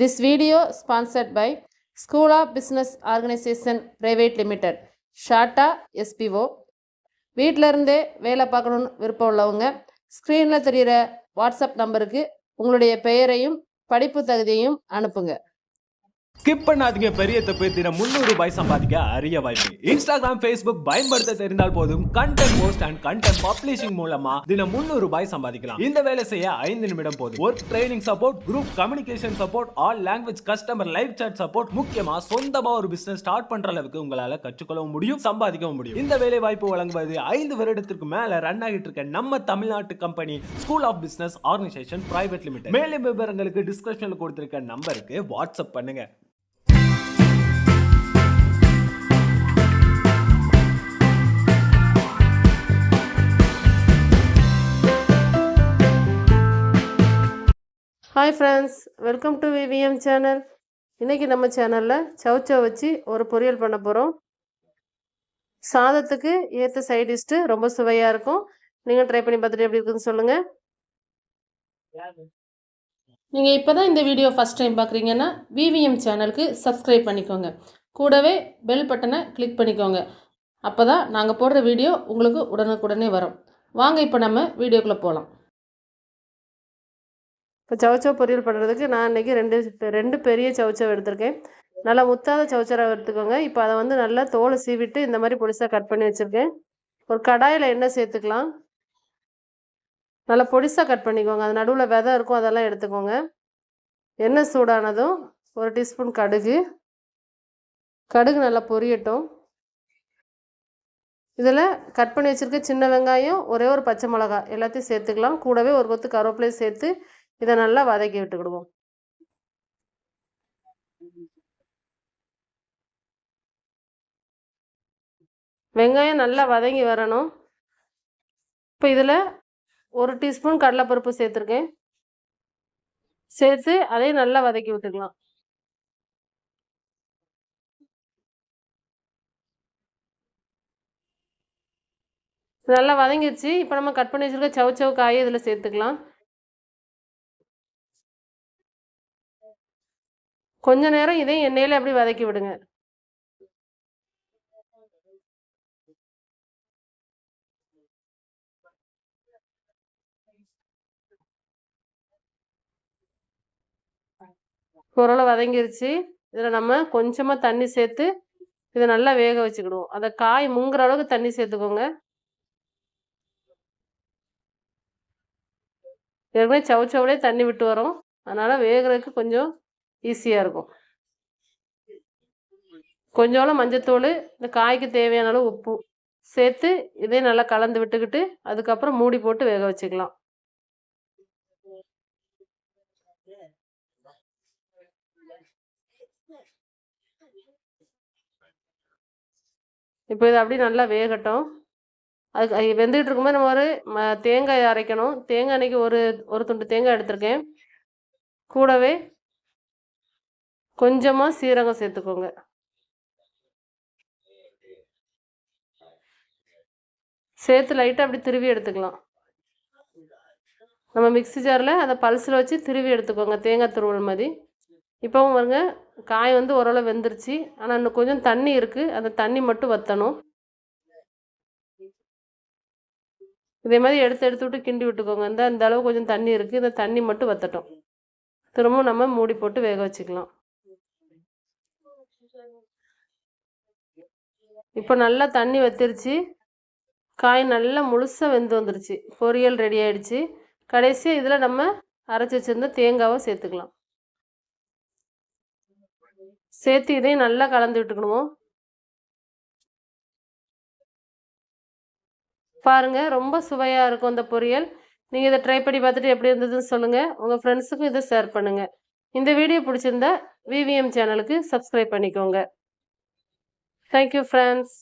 This video sponsored by School of Business Organization Private Limited, ஷார்ட்டா SPO. வீட்டில் இருந்தே வேலை பார்க்கணுன்னு விருப்பம் உள்ளவங்க ஸ்க்ரீனில் தெரிகிற வாட்ஸ்அப் நம்பருக்கு உங்களுடைய பெயரையும் படிப்பு தகுதியையும் அனுப்புங்க. ஸ்கிப் பண்ணாதீங்க, பெரிய தப்பு. தினம் 300 ரூபாய் சம்பாதிக்க அரிய வாய்ப்பு. இன்ஸ்டாகிராம், ஃபேஸ்புக் பயன்படுத்த தெரிந்தால் போதும். Content post and content publishing மூலமா தினம் 300 ரூபாய் சம்பாதிக்கலாம். இந்த வேலை செய்ய 5 நிமிடம் போதும். Work training support, group communication support, all language customer live chat support, முக்கியமா சொந்தமா ஒரு பிசினஸ் ஸ்டார்ட் பண்ற அளவுக்கு உங்களால கற்றுக்கொள்ளவும் முடியும், சம்பாதிக்கவும் முடியும். இந்த வேலை வாய்ப்பு வழங்குவது 5 வருடத்திற்கு மேல ரன் ஆகிட்டு இருக்க நம்ம தமிழ்நாட்டு company school of business organisation private limited. மேலும் விவரங்களுக்கு டிஸ்கிரிப்ஷன்ல கொடுத்திருக்க நம்பருக்கு வாட்ஸ்அப் பண்ணுங்க. Hi friends, welcome to VVM channel. இன்றைக்கி நம்ம சேனலில் சவுச்சோ வச்சு ஒரு பொரியல் பண்ண போகிறோம். சாதத்துக்கு ஏற்ற சைட் டிஷ்ட்டு ரொம்ப சுவையாக இருக்கும். நீங்கள் ட்ரை பண்ணி பார்த்துட்டு எப்படி இருக்குதுன்னு சொல்லுங்கள். நீங்கள் இப்போ தான் இந்த வீடியோ ஃபஸ்ட் டைம் பார்க்குறீங்கன்னா VVM சேனலுக்கு சப்ஸ்கிரைப் பண்ணிக்கோங்க. கூடவே பெல் பட்டனை கிளிக் பண்ணிக்கோங்க. அப்போ தான் நாங்கள் போடுற வீடியோ உங்களுக்கு உடனுக்குடனே வரும். வாங்க இப்போ நம்ம வீடியோக்குள்ளே போகலாம். இப்போ சவுச்சோ பொரியல் பண்ணுறதுக்கு நான் இன்றைக்கி ரெண்டு பெரிய சவுச்சோ எடுத்திருக்கேன். நல்லா முத்தாத சவுச்சராக எடுத்துக்கோங்க. இப்போ அதை வந்து நல்லா தோலை சீவிட்டு இந்த மாதிரி பொடிசாக கட் பண்ணி வச்சுருக்கேன். ஒரு கடாயில் எண்ணெய் சேர்த்துக்கலாம். நல்லா பொடிசாக கட் பண்ணிக்கோங்க. அது நடுவில் விதை இருக்கும், அதெல்லாம் எடுத்துக்கோங்க. எண்ணெய் சூடானதும் 1 டீஸ்பூன் கடுகு நல்லா பொரியட்டும். இதில் கட் பண்ணி வச்சுருக்க சின்ன வெங்காயம், ஒரே ஒரு பச்சை மிளகாய் எல்லாத்தையும் சேர்த்துக்கலாம். கூடவே ஒரு கொத்து கருவேப்பிலையும் சேர்த்து இதை நல்லா வதக்கி விட்டுக்கிடுவோம். வெங்காயம் நல்லா வதங்கி வரணும். இப்போ இதில் 1 டீஸ்பூன் கடலைப்பருப்பு சேர்த்துருக்கேன். சேர்த்து அதையும் நல்லா வதக்கி விட்டுக்கலாம். நல்லா வதங்கிடுச்சு. இப்போ நம்ம கட் பண்ணி வச்சுருக்க சவுச்சவு காயை இதில் சேர்த்துக்கலாம். கொஞ்ச நேரம் இதையும் எண்ணெயில் அப்படி வதக்கி விடுங்க. ஓரளவு வதங்கிருச்சு. இதில் நம்ம கொஞ்சமாக தண்ணி சேர்த்து இதை நல்லா வேக வச்சுக்கிடுவோம். அந்த காய் முங்குற அளவுக்கு தண்ணி சேர்த்துக்கோங்க. ஏற்கனவே சவுச்சவுலே தண்ணி விட்டு வரும், அதனால் வேகிறதுக்கு கொஞ்சம் ஈஸியாக இருக்கும். கொஞ்சோளம் மஞ்சத்தூள், இந்த காய்க்கு தேவையான அளவு உப்பு சேர்த்து இதையும் நல்லா கலந்து விட்டுக்கிட்டு அதுக்கப்புறம் மூடி போட்டு வேக வச்சுக்கலாம். இப்போ இது அப்படி நல்லா வேகட்டும். அதுக்கு வெந்துக்கிட்டு இருக்கும்போது நம்ம ஒரு தேங்காய் அரைக்கணும். தேங்காய் அன்றைக்கி ஒரு துண்டு தேங்காய் எடுத்திருக்கேன். கூடவே கொஞ்சமாக சீரகம் சேர்த்துக்கோங்க. சேர்த்து லைட்டாக அப்படி திருவி எடுத்துக்கலாம். நம்ம மிக்ஸி ஜாரில் அதை பல்ஸில் வச்சு திருவி எடுத்துக்கோங்க, தேங்காய் துருவல் மாதிரி. இப்போவும் பாருங்க, காய் வந்து ஓரளவு வெந்துருச்சு. ஆனால் இன்னும் கொஞ்சம் தண்ணி இருக்குது, அந்த தண்ணி மட்டும் வற்றணும். இதே மாதிரி எடுத்து விட்டு கிண்டி விட்டுக்கோங்க. இந்த அளவு கொஞ்சம் தண்ணி இருக்குது, இந்த தண்ணி மட்டும் வற்றட்டும். திரும்பவும் நம்ம மூடி போட்டு வேக வச்சுக்கலாம். இப்போ நல்லா தண்ணி வத்திருச்சு. காய் நல்லா முழுசாக வெந்து வந்துருச்சு. பொரியல் ரெடி ஆகிடுச்சு. கடைசியாக இதில் நம்ம அரைச்சி வச்சுருந்த தேங்காவை சேர்த்துக்கலாம். சேர்த்து இதையும் நல்லா கலந்து விட்டுக்கணுமோ. பாருங்கள், ரொம்ப சுவையாக இருக்கும் இந்த பொரியல். நீங்கள் இதை ட்ரை பண்ணி பார்த்துட்டு எப்படி இருந்ததுன்னு சொல்லுங்கள். உங்கள் ஃப்ரெண்ட்ஸுக்கும் இதை ஷேர் பண்ணுங்கள். இந்த வீடியோ பிடிச்சிருந்தா VVM சேனலுக்கு சப்ஸ்கிரைப் பண்ணிக்கோங்க. Thank you friends.